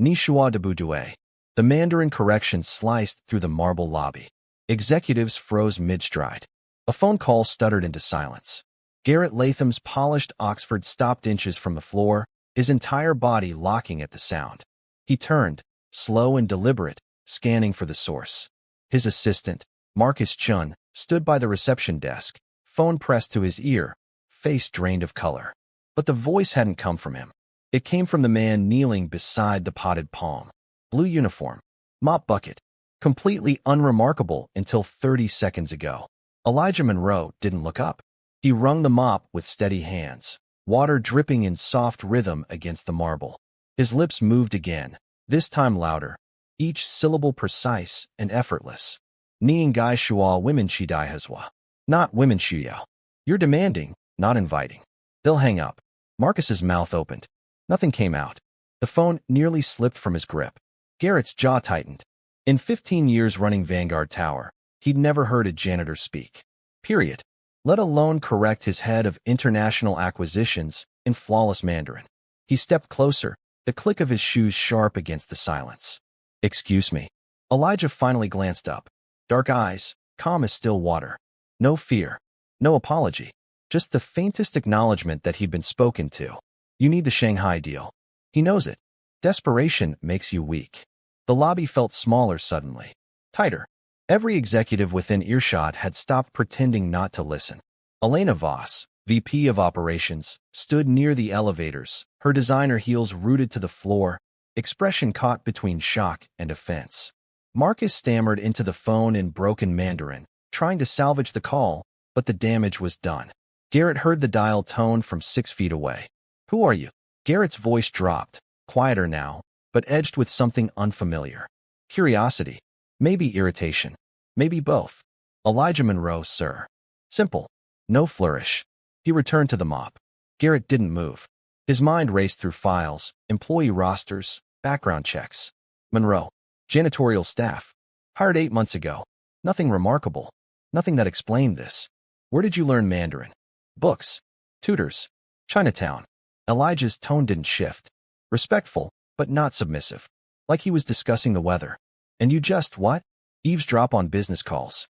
Nishua de Boudouet. The Mandarin correction sliced through the marble lobby. Executives froze mid-stride. A phone call stuttered into silence. Garrett Latham's polished Oxford stopped inches from the floor, his entire body locking at the sound. He turned, slow and deliberate, scanning for the source. His assistant, Marcus Chun, stood by the reception desk, phone pressed to his ear, face drained of color. But the voice hadn't come from him. It came from the man kneeling beside the potted palm. Blue uniform, mop bucket, completely unremarkable until 30 seconds ago. Elijah Monroe didn't look up. He wrung the mop with steady hands, water dripping in soft rhythm against the marble. His lips moved again, this time louder, each syllable precise and effortless. Niing gai shua women shi dai hazwa. Not women shuyao. You're demanding, not inviting. They'll hang up. Marcus's mouth opened. Nothing came out. The phone nearly slipped from his grip. Garrett's jaw tightened. In 15 years running Vanguard Tower, he'd never heard a janitor speak. Period. Let alone correct his head of international acquisitions in flawless Mandarin. He stepped closer, the click of his shoes sharp against the silence. Excuse me. Elijah finally glanced up. Dark eyes, calm as still water. No fear. No apology. Just the faintest acknowledgement that he'd been spoken to. You need the Shanghai deal. He knows it. Desperation makes you weak. The lobby felt smaller suddenly. Tighter. Every executive within earshot had stopped pretending not to listen. Elena Voss, VP of Operations, stood near the elevators, her designer heels rooted to the floor, expression caught between shock and offense. Marcus stammered into the phone in broken Mandarin, trying to salvage the call, but the damage was done. Garrett heard the dial tone from 6 feet away. Who are you? Garrett's voice dropped, quieter now, but edged with something unfamiliar. Curiosity. Maybe irritation. Maybe both. Elijah Monroe, sir. Simple. No flourish. He returned to the mop. Garrett didn't move. His mind raced through files, employee rosters, background checks. Monroe. Janitorial staff. Hired 8 months ago. Nothing remarkable. Nothing that explained this. Where did you learn Mandarin? Books. Tutors. Chinatown. Elijah's tone didn't shift. Respectful, but not submissive. Like he was discussing the weather. And you just, what? Eavesdrop on business calls.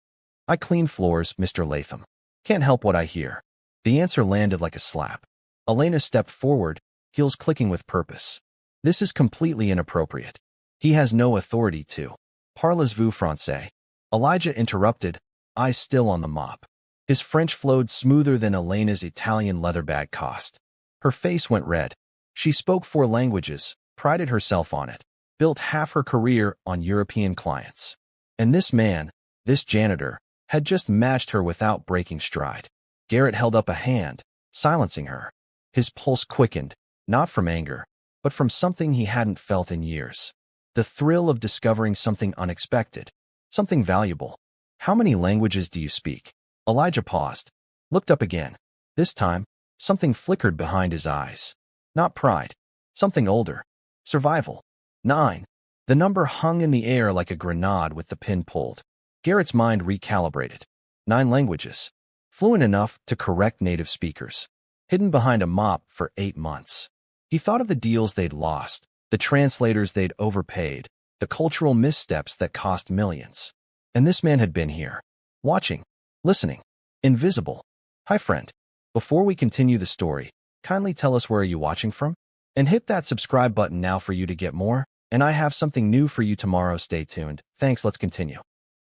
I clean floors, Mr. Latham. Can't help what I hear. The answer landed like a slap. Elena stepped forward, heels clicking with purpose. This is completely inappropriate. He has no authority to. Parlez-vous français? Elijah interrupted, eyes still on the mop. His French flowed smoother than Elena's Italian leather bag cost. Her face went red. She spoke 4 languages, prided herself on it, built half her career on European clients. And this man, this janitor, had just matched her without breaking stride. Garrett held up a hand, silencing her. His pulse quickened, not from anger, but from something he hadn't felt in years. The thrill of discovering something unexpected, something valuable. How many languages do you speak? Elijah paused, looked up again. This time, something flickered behind his eyes. Not pride. Something older. Survival. 9. The number hung in the air like a grenade with the pin pulled. Garrett's mind recalibrated. 9 languages. Fluent enough to correct native speakers. Hidden behind a mop for 8 months. He thought of the deals they'd lost, the translators they'd overpaid, the cultural missteps that cost millions. And this man had been here. Watching. Listening. Invisible. Hi, friend. Before we continue the story, kindly tell us where are you watching from? And hit that subscribe button now for you to get more. And I have something new for you tomorrow. Stay tuned. Thanks, let's continue.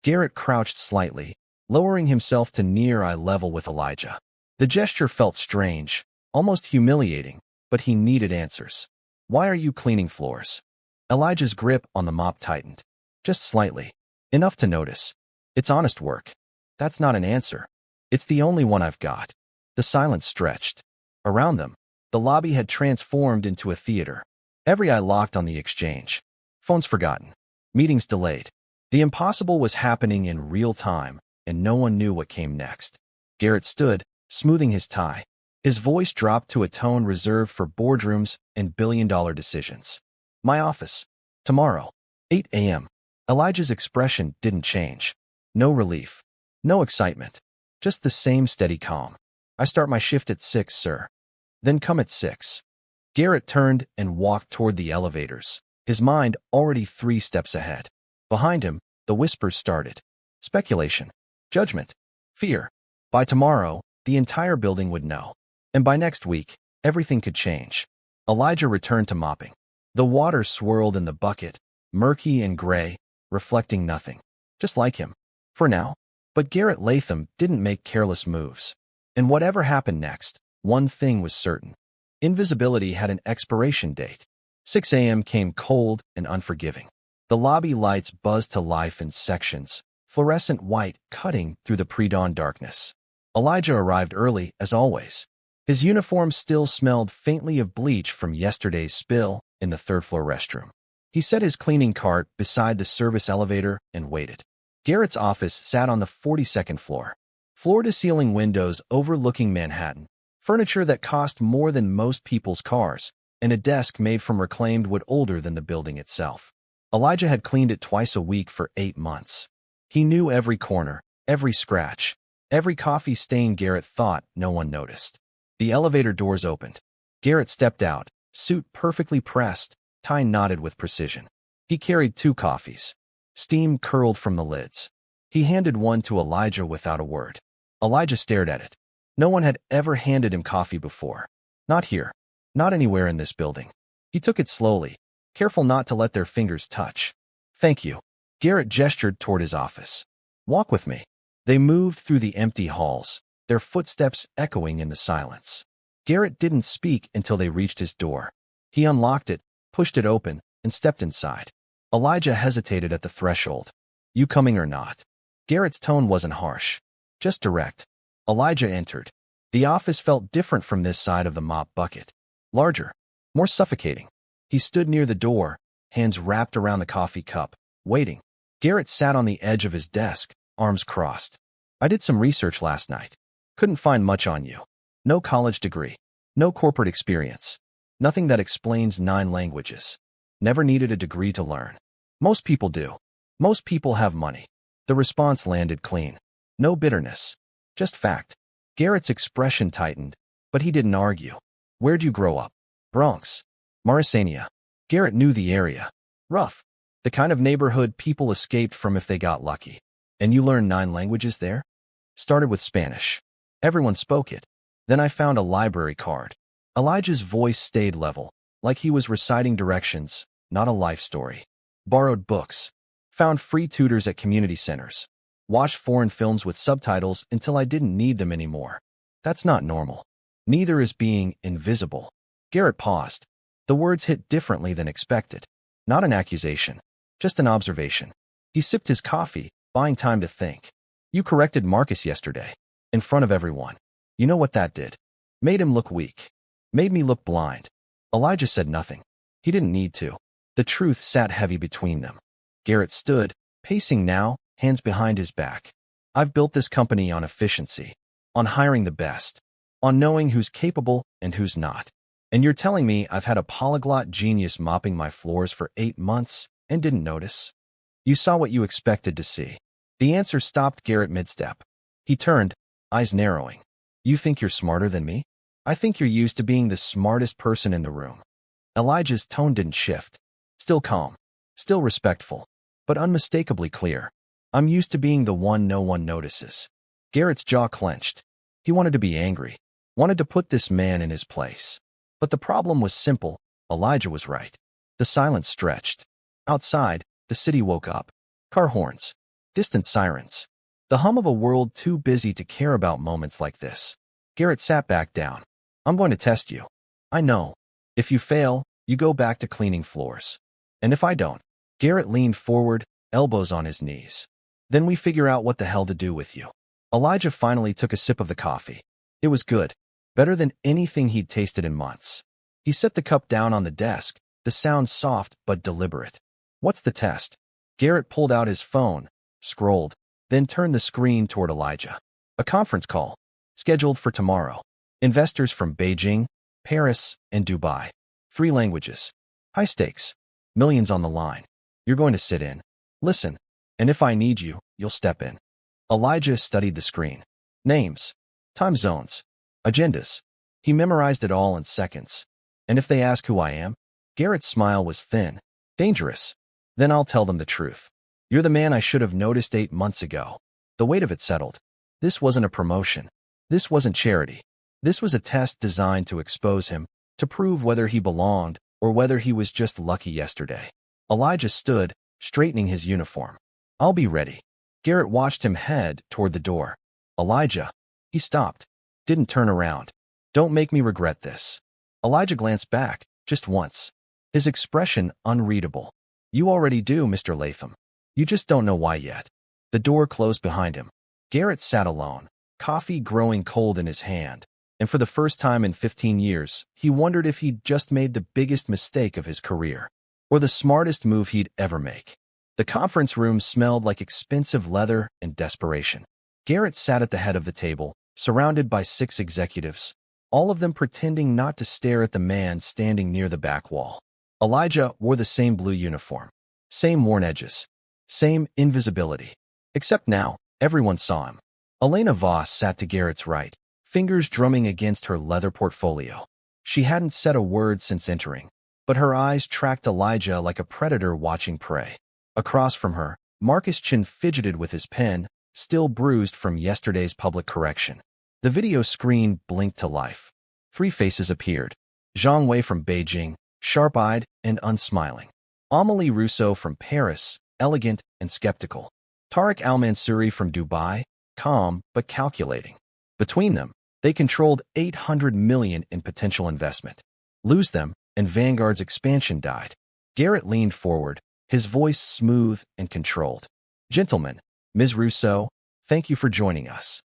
Garrett crouched slightly, lowering himself to near eye level with Elijah. The gesture felt strange, almost humiliating, but he needed answers. Why are you cleaning floors? Elijah's grip on the mop tightened. Just slightly. Enough to notice. It's honest work. That's not an answer. It's the only one I've got. The silence stretched. Around them, the lobby had transformed into a theater. Every eye locked on the exchange. Phones forgotten. Meetings delayed. The impossible was happening in real time, and no one knew what came next. Garrett stood, smoothing his tie. His voice dropped to a tone reserved for boardrooms and billion-dollar decisions. My office. Tomorrow. 8 a.m. Elijah's expression didn't change. No relief. No excitement. Just the same steady calm. I start my shift at 6, sir. Then come at 6. Garrett turned and walked toward the elevators, his mind already 3 steps ahead. Behind him, the whispers started. Speculation, judgment, fear. By tomorrow, the entire building would know. And by next week, everything could change. Elijah returned to mopping. The water swirled in the bucket, murky and gray, reflecting nothing. Just like him. For now. But Garrett Latham didn't make careless moves. And whatever happened next, one thing was certain. Invisibility had an expiration date. 6 a.m. came cold and unforgiving. The lobby lights buzzed to life in sections, fluorescent white cutting through the pre-dawn darkness. Elijah arrived early, as always. His uniform still smelled faintly of bleach from yesterday's spill in the third-floor restroom. He set his cleaning cart beside the service elevator and waited. Garrett's office sat on the 42nd floor. Floor-to-ceiling windows overlooking Manhattan, furniture that cost more than most people's cars, and a desk made from reclaimed wood older than the building itself. Elijah had cleaned it twice a week for 8 months. He knew every corner, every scratch, every coffee stain. Garrett thought no one noticed. The elevator doors opened. Garrett stepped out, suit perfectly pressed, tie knotted with precision. He carried 2 coffees. Steam curled from the lids. He handed one to Elijah without a word. Elijah stared at it. No one had ever handed him coffee before. Not here. Not anywhere in this building. He took it slowly, careful not to let their fingers touch. Thank you. Garrett gestured toward his office. Walk with me. They moved through the empty halls, their footsteps echoing in the silence. Garrett didn't speak until they reached his door. He unlocked it, pushed it open, and stepped inside. Elijah hesitated at the threshold. You coming or not? Garrett's tone wasn't harsh, just direct. Elijah entered. The office felt different from this side of the mop bucket. Larger, more suffocating. He stood near the door, hands wrapped around the coffee cup, waiting. Garrett sat on the edge of his desk, arms crossed. I did some research last night. Couldn't find much on you. No college degree. No corporate experience. Nothing that explains 9 languages. Never needed a degree to learn. Most people do. Most people have money. The response landed clean. No bitterness. Just fact. Garrett's expression tightened, but he didn't argue. Where'd you grow up? Bronx. Morrisania. Garrett knew the area. Rough. The kind of neighborhood people escaped from if they got lucky. And you learned 9 languages there? Started with Spanish. Everyone spoke it. Then I found a library card. Elijah's voice stayed level, like he was reciting directions, not a life story. Borrowed books. Found free tutors at community centers. Watched foreign films with subtitles until I didn't need them anymore. That's not normal. Neither is being invisible. Garrett paused. The words hit differently than expected. Not an accusation, just an observation. He sipped his coffee, buying time to think. You corrected Marcus yesterday, in front of everyone. You know what that did? Made him look weak. Made me look blind. Elijah said nothing. He didn't need to. The truth sat heavy between them. Garrett stood, pacing now, hands behind his back. I've built this company on efficiency, on hiring the best, on knowing who's capable and who's not. And you're telling me I've had a polyglot genius mopping my floors for 8 months and didn't notice? You saw what you expected to see. The answer stopped Garrett mid-step. He turned, eyes narrowing. You think you're smarter than me? I think you're used to being the smartest person in the room. Elijah's tone didn't shift. Still calm, still respectful, but unmistakably clear. I'm used to being the one no one notices. Garrett's jaw clenched. He wanted to be angry, wanted to put this man in his place. But the problem was simple. Elijah was right. The silence stretched. Outside, the city woke up. Car horns. Distant sirens. The hum of a world too busy to care about moments like this. Garrett sat back down. I'm going to test you. I know. If you fail, you go back to cleaning floors. And if I don't, Garrett leaned forward, elbows on his knees. Then we figure out what the hell to do with you. Elijah finally took a sip of the coffee. It was good. Better than anything he'd tasted in months. He set the cup down on the desk, the sound soft but deliberate. What's the test? Garrett pulled out his phone, scrolled, then turned the screen toward Elijah. A conference call, scheduled for tomorrow. Investors from Beijing, Paris, and Dubai. 3 languages. High stakes. Millions on the line. You're going to sit in. Listen. And if I need you, you'll step in. Elijah studied the screen. Names. Time zones. Agendas. He memorized it all in seconds. And if they ask who I am? Garrett's smile was thin. Dangerous. Then I'll tell them the truth. You're the man I should have noticed 8 months ago. The weight of it settled. This wasn't a promotion. This wasn't charity. This was a test designed to expose him, to prove whether he belonged or whether he was just lucky yesterday. Elijah stood, straightening his uniform. I'll be ready. Garrett watched him head toward the door. Elijah. He stopped. Didn't turn around. Don't make me regret this. Elijah glanced back, just once. His expression unreadable. You already do, Mr. Latham. You just don't know why yet. The door closed behind him. Garrett sat alone, coffee growing cold in his hand, and for the first time in 15 years, he wondered if he'd just made the biggest mistake of his career, or the smartest move he'd ever make. The conference room smelled like expensive leather and desperation. Garrett sat at the head of the table, surrounded by 6 executives, all of them pretending not to stare at the man standing near the back wall. Elijah wore the same blue uniform, same worn edges, same invisibility. Except now, everyone saw him. Elena Voss sat to Garrett's right, fingers drumming against her leather portfolio. She hadn't said a word since entering, but her eyes tracked Elijah like a predator watching prey. Across from her, Marcus Chin fidgeted with his pen, still bruised from yesterday's public correction. The video screen blinked to life. 3 faces appeared. Zhang Wei from Beijing, sharp-eyed and unsmiling. Amélie Rousseau from Paris, elegant and skeptical. Tariq Al-Mansouri from Dubai, calm but calculating. Between them, they controlled $800 million in potential investment. Lose them, and Vanguard's expansion died. Garrett leaned forward, his voice smooth and controlled. Gentlemen, Ms. Rousseau, thank you for joining us.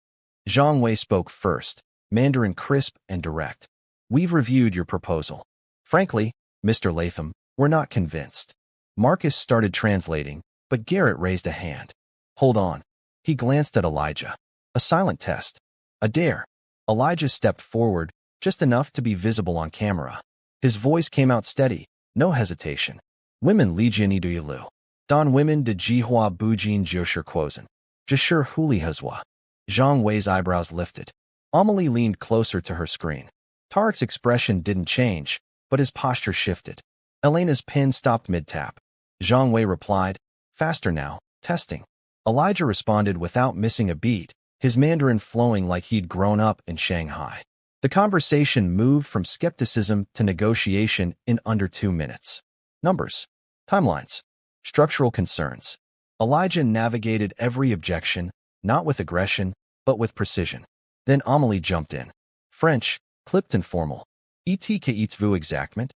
Zhang Wei spoke first, Mandarin crisp and direct. We've reviewed your proposal. Frankly, Mr. Latham, we're not convinced. Marcus started translating, but Garrett raised a hand. Hold on. He glanced at Elijah. A silent test. A dare. Elijah stepped forward, just enough to be visible on camera. His voice came out steady, no hesitation. Women Lijian Iduyalu. Don women de Jihua Bujin Joshur Quozen. Joshur Huli Hazwa. Zhang Wei's eyebrows lifted. Amélie leaned closer to her screen. Tariq's expression didn't change, but his posture shifted. Elena's pen stopped mid-tap. Zhang Wei replied, faster now, testing. Elijah responded without missing a beat, his Mandarin flowing like he'd grown up in Shanghai. The conversation moved from skepticism to negotiation in under 2 minutes. Numbers. Timelines. Structural concerns. Elijah navigated every objection, not with aggression, but with precision. Then Amélie jumped in. French, clipped and formal. Et qu'êtes-vous exactement?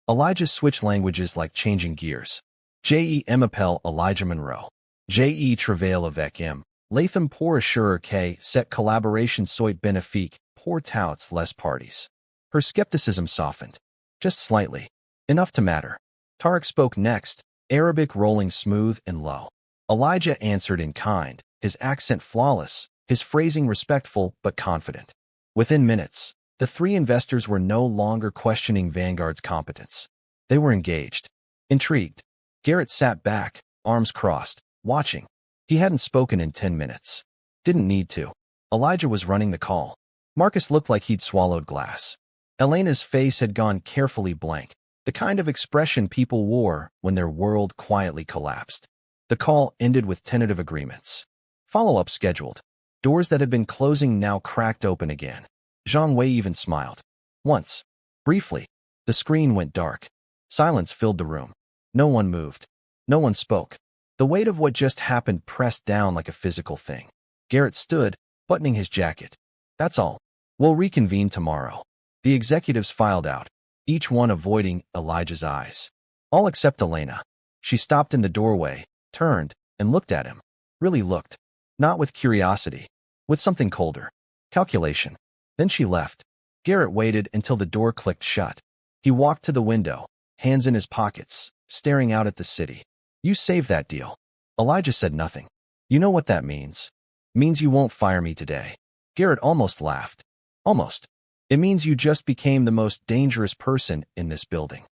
Elijah switched languages like changing gears. Je m'appelle Elijah Monroe. Je travaille avec M. Latham pour assurer que cette collaboration soit bénéfique pour tous les parties. Her skepticism softened. Just slightly. Enough to matter. Tariq spoke next, Arabic rolling smooth and low. Elijah answered in kind, his accent flawless, his phrasing respectful but confident. Within minutes, the 3 investors were no longer questioning Vanguard's competence. They were engaged. Intrigued. Garrett sat back, arms crossed, watching. He hadn't spoken in 10 minutes. Didn't need to. Elijah was running the call. Marcus looked like he'd swallowed glass. Elena's face had gone carefully blank, the kind of expression people wore when their world quietly collapsed. The call ended with tentative agreements. Follow-up scheduled. Doors that had been closing now cracked open again. Zhang Wei even smiled. Once. Briefly. The screen went dark. Silence filled the room. No one moved. No one spoke. The weight of what just happened pressed down like a physical thing. Garrett stood, buttoning his jacket. That's all. We'll reconvene tomorrow. The executives filed out, each one avoiding Elijah's eyes. All except Elena. She stopped in the doorway, turned, and looked at him. Really looked. Not with curiosity. With something colder. Calculation. Then she left. Garrett waited until the door clicked shut. He walked to the window, hands in his pockets, staring out at the city. You saved that deal. Elijah said nothing. You know what that means. Means you won't fire me today. Garrett almost laughed. Almost. It means you just became the most dangerous person in this building.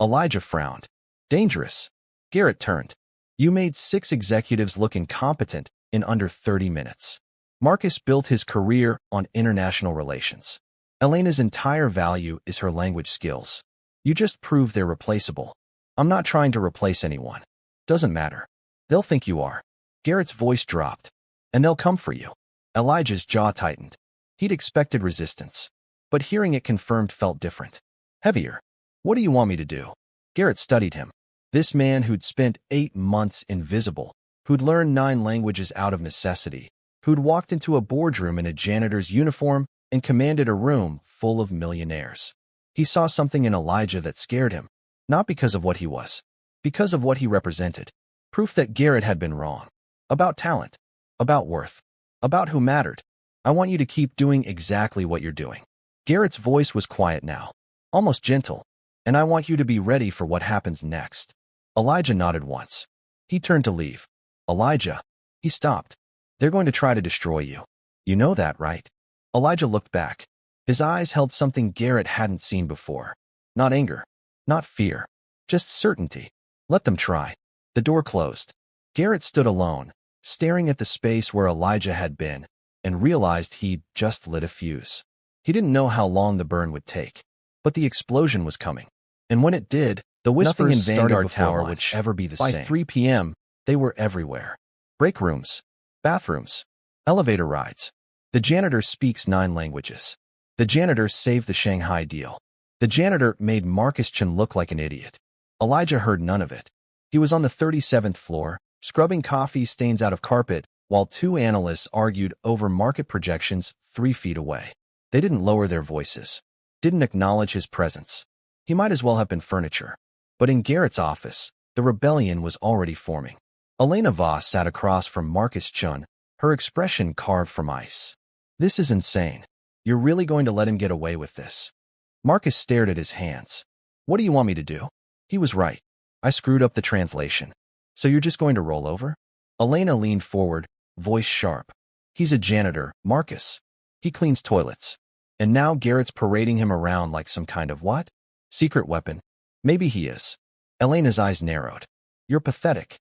Elijah frowned. Dangerous. Garrett turned. You made 6 executives look incompetent in under 30 minutes. Marcus built his career on international relations. Elena's entire value is her language skills. You just proved they're replaceable. I'm not trying to replace anyone. Doesn't matter. They'll think you are. Garrett's voice dropped. And they'll come for you. Elijah's jaw tightened. He'd expected resistance. But hearing it confirmed felt different. Heavier. What do you want me to do? Garrett studied him. This man who'd spent 8 months invisible, who'd learned 9 languages out of necessity, who'd walked into a boardroom in a janitor's uniform and commanded a room full of millionaires. He saw something in Elijah that scared him, not because of what he was, because of what he represented. Proof that Garrett had been wrong. About talent, about worth, about who mattered. I want you to keep doing exactly what you're doing. Garrett's voice was quiet now, almost gentle, and I want you to be ready for what happens next. Elijah nodded once. He turned to leave. Elijah. He stopped. They're going to try to destroy you. You know that, right? Elijah looked back. His eyes held something Garrett hadn't seen before. Not anger. Not fear. Just certainty. Let them try. The door closed. Garrett stood alone, staring at the space where Elijah had been, and realized he'd just lit a fuse. He didn't know how long the burn would take, but the explosion was coming. And when it did, the whispers in Vanguard Tower would ever be the same. By 3 p.m., they were everywhere. Break rooms, bathrooms, elevator rides. The janitor speaks 9 languages. The janitor saved the Shanghai deal. The janitor made Marcus Chen look like an idiot. Elijah heard none of it. He was on the 37th floor, scrubbing coffee stains out of carpet, while 2 analysts argued over market projections 3 feet away. They didn't lower their voices, didn't acknowledge his presence. He might as well have been furniture. But in Garrett's office, the rebellion was already forming. Elena Voss sat across from Marcus Chun, her expression carved from ice. This is insane. You're really going to let him get away with this? Marcus stared at his hands. What do you want me to do? He was right. I screwed up the translation. So you're just going to roll over? Elena leaned forward, voice sharp. He's a janitor, Marcus. He cleans toilets. And now Garrett's parading him around like some kind of what? Secret weapon. Maybe he is. Elena's eyes narrowed. You're pathetic.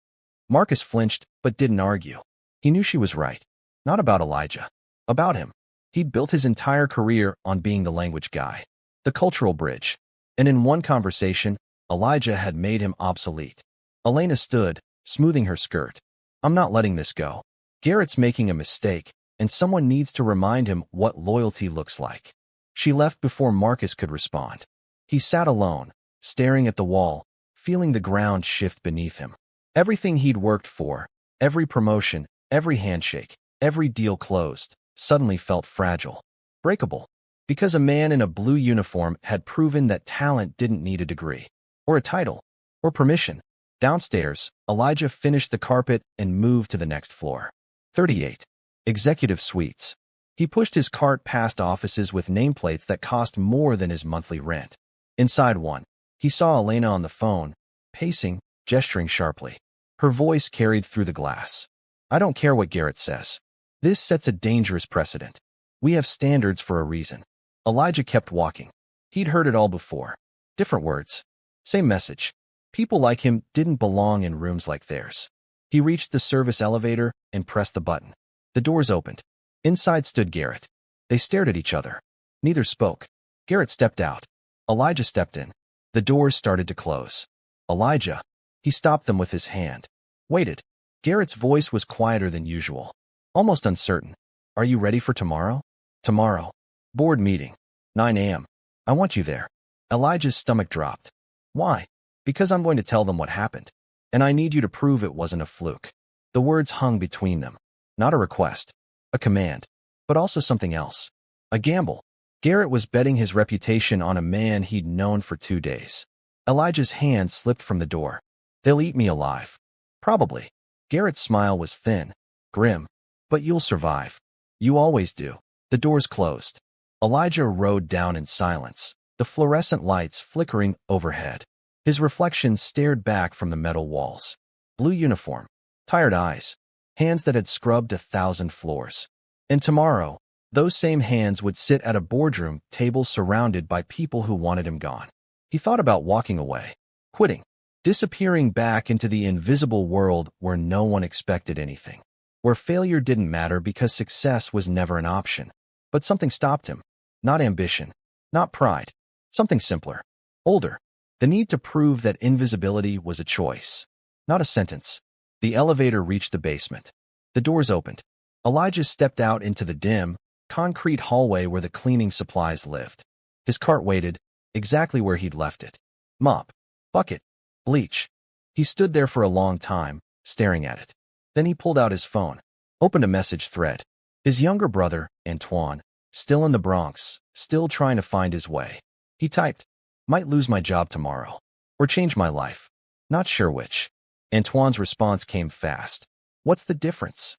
Marcus flinched, but didn't argue. He knew she was right. Not about Elijah. About him. He'd built his entire career on being the language guy. The cultural bridge. And in one conversation, Elijah had made him obsolete. Elena stood, smoothing her skirt. I'm not letting this go. Garrett's making a mistake, and someone needs to remind him what loyalty looks like. She left before Marcus could respond. He sat alone, staring at the wall, feeling the ground shift beneath him. Everything he'd worked for, every promotion, every handshake, every deal closed, suddenly felt fragile, breakable, because a man in a blue uniform had proven that talent didn't need a degree, or a title, or permission. Downstairs, Elijah finished the carpet and moved to the next floor. 38. Executive Suites. He pushed his cart past offices with nameplates that cost more than his monthly rent. Inside one, he saw Elena on the phone, pacing, gesturing sharply. Her voice carried through the glass. I don't care what Garrett says. This sets a dangerous precedent. We have standards for a reason. Elijah kept walking. He'd heard it all before. Different words. Same message. People like him didn't belong in rooms like theirs. He reached the service elevator and pressed the button. The doors opened. Inside stood Garrett. They stared at each other. Neither spoke. Garrett stepped out. Elijah stepped in. The doors started to close. Elijah. He stopped them with his hand. Waited. Garrett's voice was quieter than usual. Almost uncertain. Are you ready for tomorrow? Tomorrow. Board meeting. 9 a.m. I want you there. Elijah's stomach dropped. Why? Because I'm going to tell them what happened. And I need you to prove it wasn't a fluke. The words hung between them. Not a request. A command. But also something else. A gamble. Garrett was betting his reputation on a man he'd known for 2 days. Elijah's hand slipped from the door. They'll eat me alive. Probably. Garrett's smile was thin, grim. But you'll survive. You always do. The doors closed. Elijah rode down in silence, the fluorescent lights flickering overhead. His reflection stared back from the metal walls. Blue uniform, tired eyes, hands that had scrubbed 1,000 floors. And tomorrow, those same hands would sit at a boardroom table surrounded by people who wanted him gone. He thought about walking away, quitting, disappearing back into the invisible world where no one expected anything, where failure didn't matter because success was never an option. But something stopped him. Not ambition, not pride, something simpler, older. The need to prove that invisibility was a choice, not a sentence. The elevator reached the basement. The doors opened. Elijah stepped out into the dim, concrete hallway where the cleaning supplies lived. His cart waited, exactly where he'd left it. Mop, bucket, bleach. He stood there for a long time, staring at it. Then he pulled out his phone, opened a message thread. His younger brother, Antoine, still in the Bronx, still trying to find his way. He typed, "Might lose my job tomorrow. Or change my life. Not sure which." Antoine's response came fast. "What's the difference?"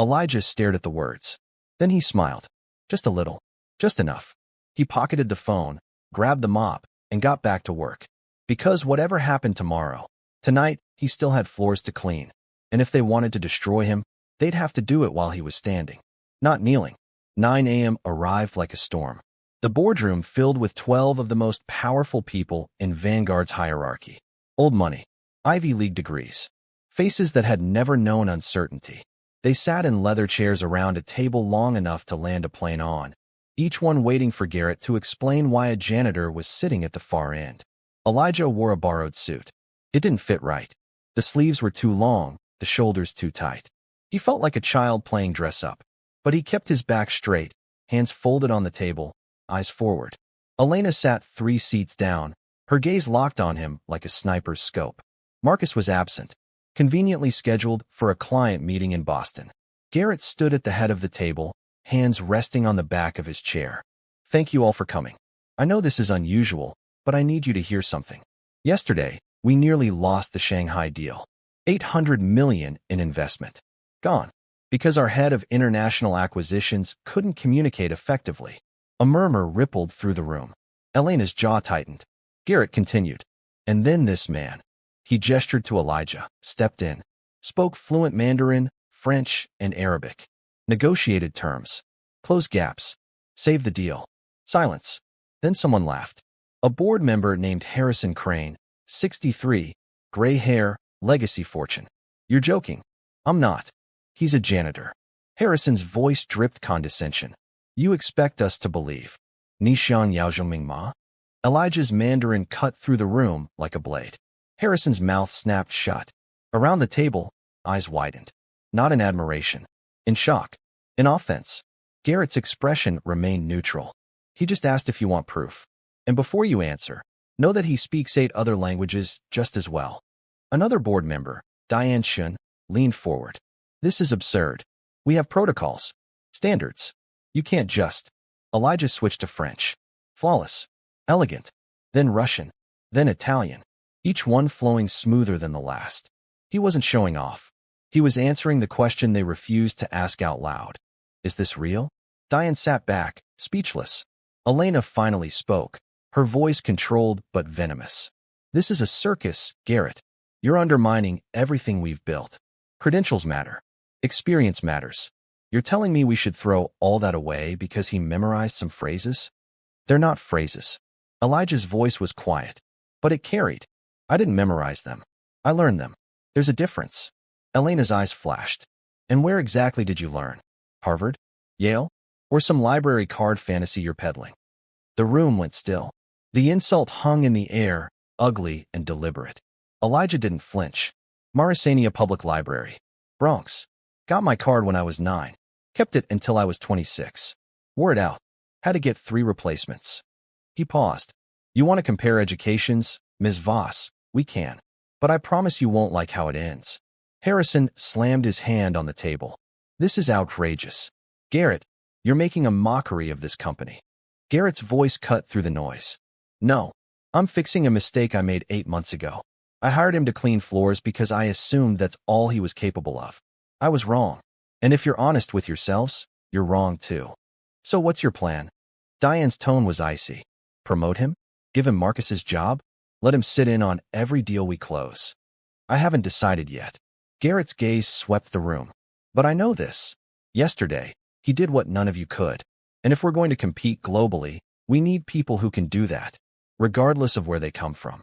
Elijah stared at the words. Then he smiled. Just a little. Just enough. He pocketed the phone, grabbed the mop, and got back to work. Because whatever happened tomorrow, tonight he still had floors to clean. And if they wanted to destroy him, they'd have to do it while he was standing, not kneeling. 9 a.m. arrived like a storm. The boardroom filled with 12 of the most powerful people in Vanguard's hierarchy. Old money, Ivy League degrees, faces that had never known uncertainty. They sat in leather chairs around a table long enough to land a plane on, each one waiting for Garrett to explain why a janitor was sitting at the far end. Elijah wore a borrowed suit. It didn't fit right. The sleeves were too long, the shoulders too tight. He felt like a child playing dress-up. But he kept his back straight, hands folded on the table, eyes forward. Elena sat 3 seats down, her gaze locked on him like a sniper's scope. Marcus was absent, conveniently scheduled for a client meeting in Boston. Garrett stood at the head of the table, hands resting on the back of his chair. "Thank you all for coming. I know this is unusual, but I need you to hear something. Yesterday, we nearly lost the Shanghai deal. $800 million in investment. Gone. Because our head of international acquisitions couldn't communicate effectively." A murmur rippled through the room. Elena's jaw tightened. Garrett continued. "And then this man," he gestured to Elijah, stepped in, spoke fluent Mandarin, French, and Arabic. Negotiated terms. Closed gaps. Saved the deal. Silence. Then someone laughed. A board member named Harrison Crane, 63, gray hair, legacy fortune. "You're joking." "I'm not. He's a janitor." Harrison's voice dripped condescension. "You expect us to believe. Nishan Yaozhengming Ma?" Elijah's Mandarin cut through the room like a blade. Harrison's mouth snapped shut. Around the table, eyes widened. Not in admiration. In shock. In offense. Garrett's expression remained neutral. He just asked if you want proof. And before you answer, know that he speaks 8 other languages just as well. Another board member, Diane Shun, leaned forward. "This is absurd. We have protocols. Standards. You can't just." Elijah switched to French. Flawless. Elegant. Then Russian. Then Italian. Each one flowing smoother than the last. He wasn't showing off. He was answering the question they refused to ask out loud. "Is this real?" Diane sat back, speechless. Elena finally spoke, her voice controlled but venomous. "This is a circus, Garrett. You're undermining everything we've built. Credentials matter. Experience matters. You're telling me we should throw all that away because he memorized some phrases? They're not phrases." Elijah's voice was quiet, but it carried. "I didn't memorize them. I learned them. There's a difference." Elena's eyes flashed. "And where exactly did you learn? Harvard? Yale? Or some library card fantasy you're peddling?" The room went still. The insult hung in the air, ugly and deliberate. Elijah didn't flinch. "Morrisania Public Library. Bronx. Got my card when I was 9. Kept it until I was 26. Wore it out. Had to get 3 replacements." He paused. "You want to compare educations, Ms. Voss? We can. But I promise you won't like how it ends." Harrison slammed his hand on the table. "This is outrageous. Garrett, you're making a mockery of this company." Garrett's voice cut through the noise. "No. I'm fixing a mistake I made 8 months ago. I hired him to clean floors because I assumed that's all he was capable of. I was wrong. And if you're honest with yourselves, you're wrong too. So what's your plan?" Diane's tone was icy. "Promote him? Give him Marcus's job? Let him sit in on every deal we close?" "I haven't decided yet." Garrett's gaze swept the room. "But I know this. Yesterday, he did what none of you could. And if we're going to compete globally, we need people who can do that, regardless of where they come from."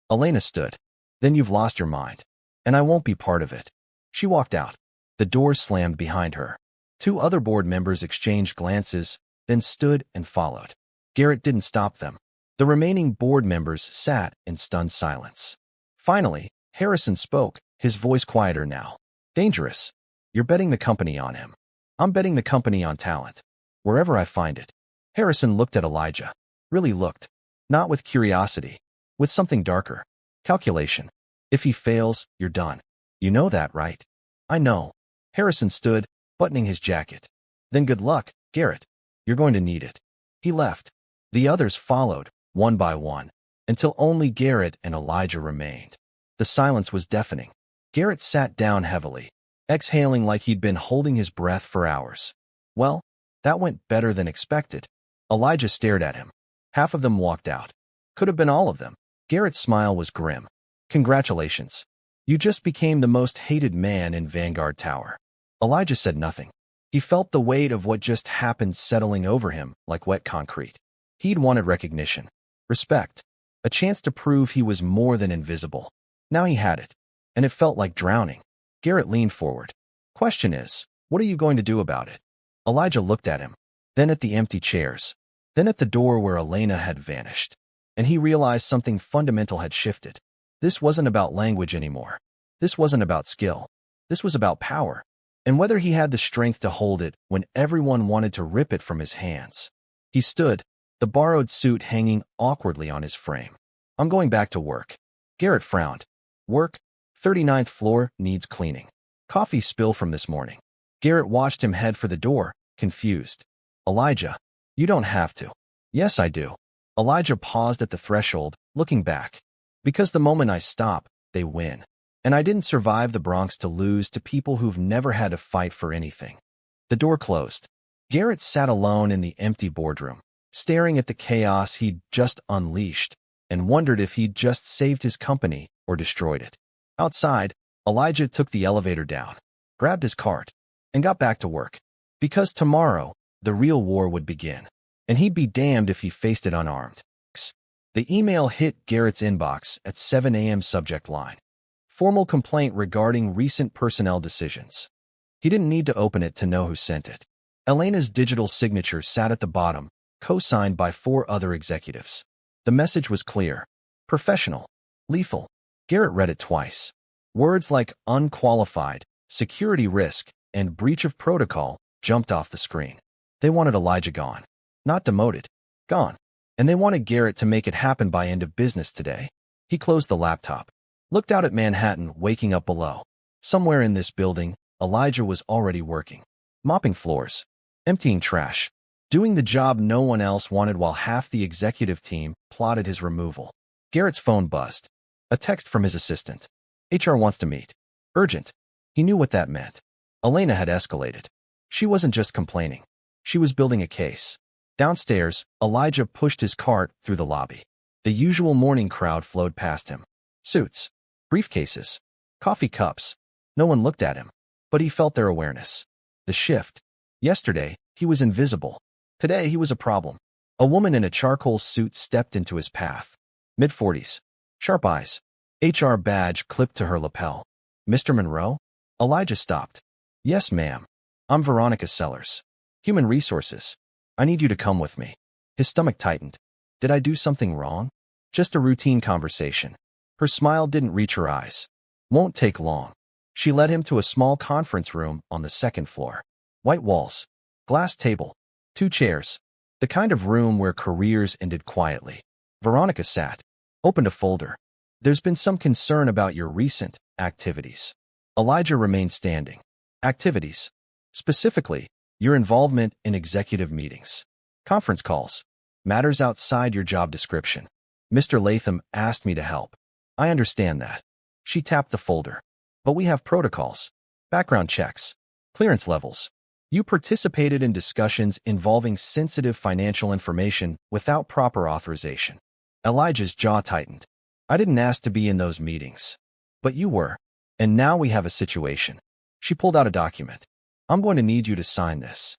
Elena stood. "Then you've lost your mind. And I won't be part of it." She walked out. The door slammed behind her. 2 other board members exchanged glances, then stood and followed. Garrett didn't stop them. The remaining board members sat in stunned silence. Finally, Harrison spoke, his voice quieter now. Dangerous. You're betting the company on him. I'm betting the company on talent. Wherever I find it. Harrison looked at Elijah. Really looked. Not with curiosity. With something darker. Calculation. If he fails, you're done. You know that, right? I know. Harrison stood, buttoning his jacket. Then good luck, Garrett. You're going to need it. He left. The others followed, one by one, until only Garrett and Elijah remained. The silence was deafening. Garrett sat down heavily, exhaling like he'd been holding his breath for hours. Well, that went better than expected. Elijah stared at him. Half of them walked out. Could have been all of them. Garrett's smile was grim. Congratulations. You just became the most hated man in Vanguard Tower. Elijah said nothing. He felt the weight of what just happened settling over him like wet concrete. He'd wanted recognition, respect, a chance to prove he was more than invisible. Now he had it, and it felt like drowning. Garrett leaned forward. Question is, what are you going to do about it? Elijah looked at him, then at the empty chairs, then at the door where Elena had vanished. And he realized something fundamental had shifted. This wasn't about language anymore. This wasn't about skill. This was about power. And whether he had the strength to hold it when everyone wanted to rip it from his hands. He stood, the borrowed suit hanging awkwardly on his frame. I'm going back to work. Garrett frowned. Work? 39th floor needs cleaning. Coffee spill from this morning. Garrett watched him head for the door, confused. Elijah, you don't have to. Yes, I do. Elijah paused at the threshold, looking back. Because the moment I stop, they win. And I didn't survive the Bronx to lose to people who've never had to fight for anything. The door closed. Garrett sat alone in the empty boardroom, staring at the chaos he'd just unleashed, and wondered if he'd just saved his company or destroyed it. Outside, Elijah took the elevator down, grabbed his cart, and got back to work. Because tomorrow, the real war would begin, and he'd be damned if he faced it unarmed. The email hit Garrett's inbox at 7 a.m. subject line. Formal complaint regarding recent personnel decisions. He didn't need to open it to know who sent it. Elena's digital signature sat at the bottom, co-signed by 4 other executives. The message was clear, professional, lethal. Garrett read it twice. Words like unqualified, security risk, and breach of protocol jumped off the screen. They wanted Elijah gone. Not demoted. Gone. And they wanted Garrett to make it happen by end of business today. He closed the laptop. Looked out at Manhattan waking up below. Somewhere in this building, Elijah was already working. Mopping floors. Emptying trash. Doing the job no one else wanted while half the executive team plotted his removal. Garrett's phone buzzed. A text from his assistant. HR wants to meet. Urgent. He knew what that meant. Elena had escalated. She wasn't just complaining. She was building a case. Downstairs, Elijah pushed his cart through the lobby. The usual morning crowd flowed past him. Suits. Briefcases. Coffee cups. No one looked at him, but he felt their awareness. The shift. Yesterday, he was invisible. Today, he was a problem. A woman in a charcoal suit stepped into his path. Mid-40s. Sharp eyes. HR badge clipped to her lapel. Mr. Monroe? Elijah stopped. Yes, ma'am. I'm Veronica Sellers. Human Resources. I need you to come with me. His stomach tightened. Did I do something wrong? Just a routine conversation. Her smile didn't reach her eyes. Won't take long. She led him to a small conference room on the 2nd floor. White walls. Glass table. 2 chairs. The kind of room where careers ended quietly. Veronica sat. Opened a folder. There's been some concern about your recent activities. Elijah remained standing. Activities. Specifically, your involvement in executive meetings. Conference calls. Matters outside your job description. Mr. Latham asked me to help. I understand that. She tapped the folder. But we have protocols. Background checks. Clearance levels. You participated in discussions involving sensitive financial information without proper authorization. Elijah's jaw tightened. I didn't ask to be in those meetings. But you were. And now we have a situation. She pulled out a document. I'm going to need you to sign this.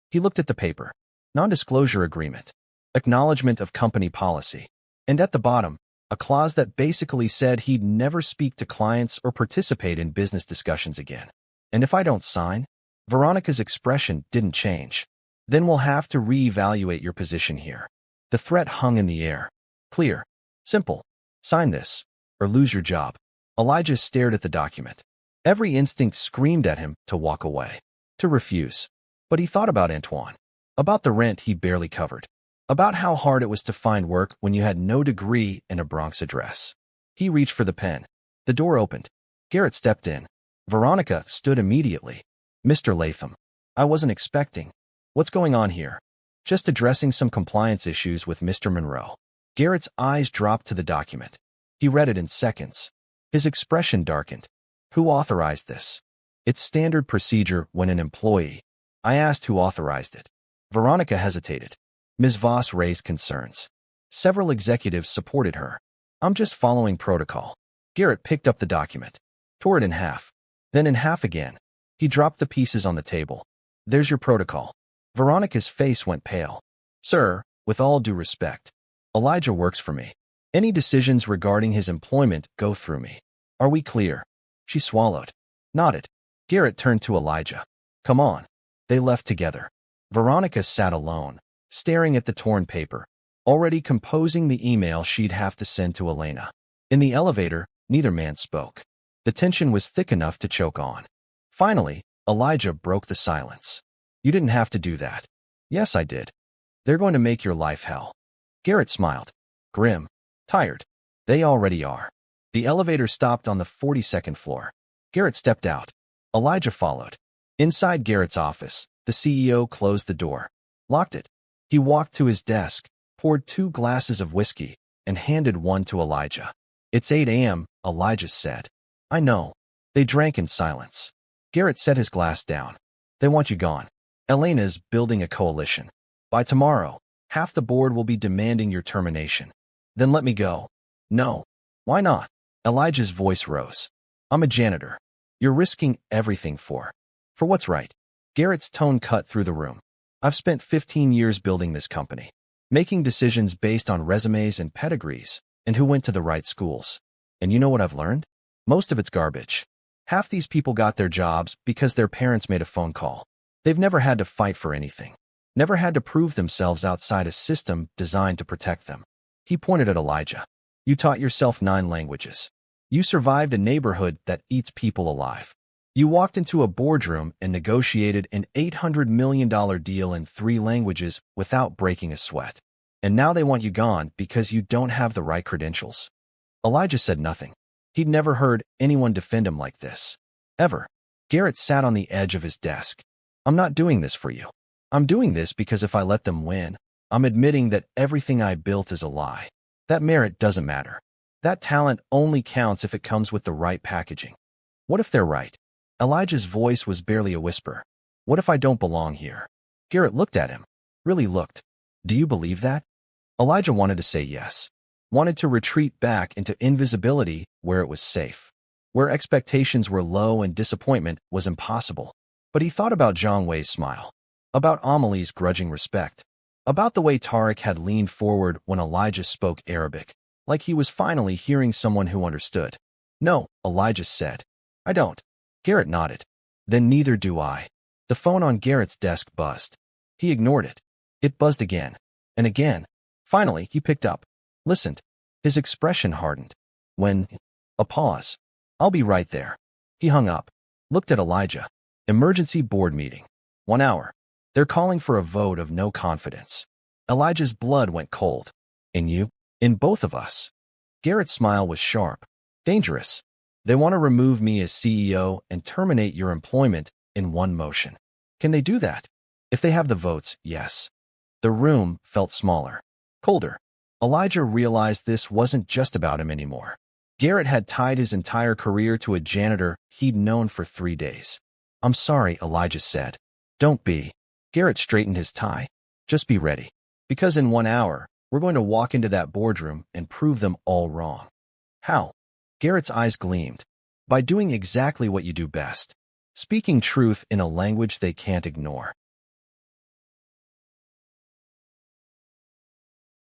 He looked at the paper. Non-disclosure agreement. Acknowledgement of company policy. And at the bottom, a clause that basically said he'd never speak to clients or participate in business discussions again. And if I don't sign? Veronica's expression didn't change. Then we'll have to reevaluate your position here. The threat hung in the air. Clear. Simple. Sign this, or lose your job. Elijah stared at the document. Every instinct screamed at him to walk away, to refuse. But he thought about Antoine, about the rent he barely covered, about how hard it was to find work when you had no degree and a Bronx address. He reached for the pen. The door opened. Garrett stepped in. Veronica stood immediately. Mr. Latham. I wasn't expecting. What's going on here? Just addressing some compliance issues with Mr. Monroe. Garrett's eyes dropped to the document. He read it in seconds. His expression darkened. Who authorized this? It's standard procedure when an employee. I asked who authorized it. Veronica hesitated. Ms. Voss raised concerns. Several executives supported her. I'm just following protocol. Garrett picked up the document, tore it in half, then in half again. He dropped the pieces on the table. There's your protocol. Veronica's face went pale. Sir, with all due respect, Elijah works for me. Any decisions regarding his employment go through me. Are we clear? She swallowed, nodded. Garrett turned to Elijah. Come on. They left together. Veronica sat alone, staring at the torn paper, already composing the email she'd have to send to Elena. In the elevator, neither man spoke. The tension was thick enough to choke on. Finally, Elijah broke the silence. You didn't have to do that. Yes, I did. They're going to make your life hell. Garrett smiled. Grim. Tired. They already are. The elevator stopped on the 42nd floor. Garrett stepped out. Elijah followed. Inside Garrett's office, the CEO closed the door, locked it. He walked to his desk, poured 2 glasses of whiskey, and handed one to Elijah. It's 8 a.m., Elijah said. I know. They drank in silence. Garrett set his glass down. They want you gone. Elena's building a coalition. By tomorrow, half the board will be demanding your termination. Then let me go. No. Why not? Elijah's voice rose. I'm a janitor. You're risking everything for what's right. Garrett's tone cut through the room. I've spent 15 years building this company, making decisions based on resumes and pedigrees, and who went to the right schools. And you know what I've learned? Most of it's garbage. Half these people got their jobs because their parents made a phone call. They've never had to fight for anything, never had to prove themselves outside a system designed to protect them. He pointed at Elijah. You taught yourself 9 languages. You survived a neighborhood that eats people alive. You walked into a boardroom and negotiated an $800 million deal in 3 languages without breaking a sweat. And now they want you gone because you don't have the right credentials. Elijah said nothing. He'd never heard anyone defend him like this. Ever. Garrett sat on the edge of his desk. I'm not doing this for you. I'm doing this because if I let them win, I'm admitting that everything I built is a lie. That merit doesn't matter. That talent only counts if it comes with the right packaging. What if they're right? Elijah's voice was barely a whisper. What if I don't belong here? Garrett looked at him. Really looked. Do you believe that? Elijah wanted to say yes. Wanted to retreat back into invisibility where it was safe, where expectations were low and disappointment was impossible. But he thought about Zhang Wei's smile, about Amelie's grudging respect, about the way Tarek had leaned forward when Elijah spoke Arabic, like he was finally hearing someone who understood. No, Elijah said. I don't. Garrett nodded. Then neither do I. The phone on Garrett's desk buzzed. He ignored it. It buzzed again. And again. Finally, he picked up. Listened. His expression hardened. When? A pause. I'll be right there. He hung up. Looked at Elijah. Emergency board meeting. 1 hour. They're calling for a vote of no confidence. Elijah's blood went cold. In you? In both of us. Garrett's smile was sharp. Dangerous. They want to remove me as CEO and terminate your employment in one motion. Can they do that? If they have the votes, yes. The room felt smaller, colder. Elijah realized this wasn't just about him anymore. Garrett had tied his entire career to a janitor he'd known for 3 days. I'm sorry, Elijah said. Don't be. Garrett straightened his tie. Just be ready. Because in 1 hour, we're going to walk into that boardroom and prove them all wrong. How? Garrett's eyes gleamed. By doing exactly what you do best. Speaking truth in a language they can't ignore.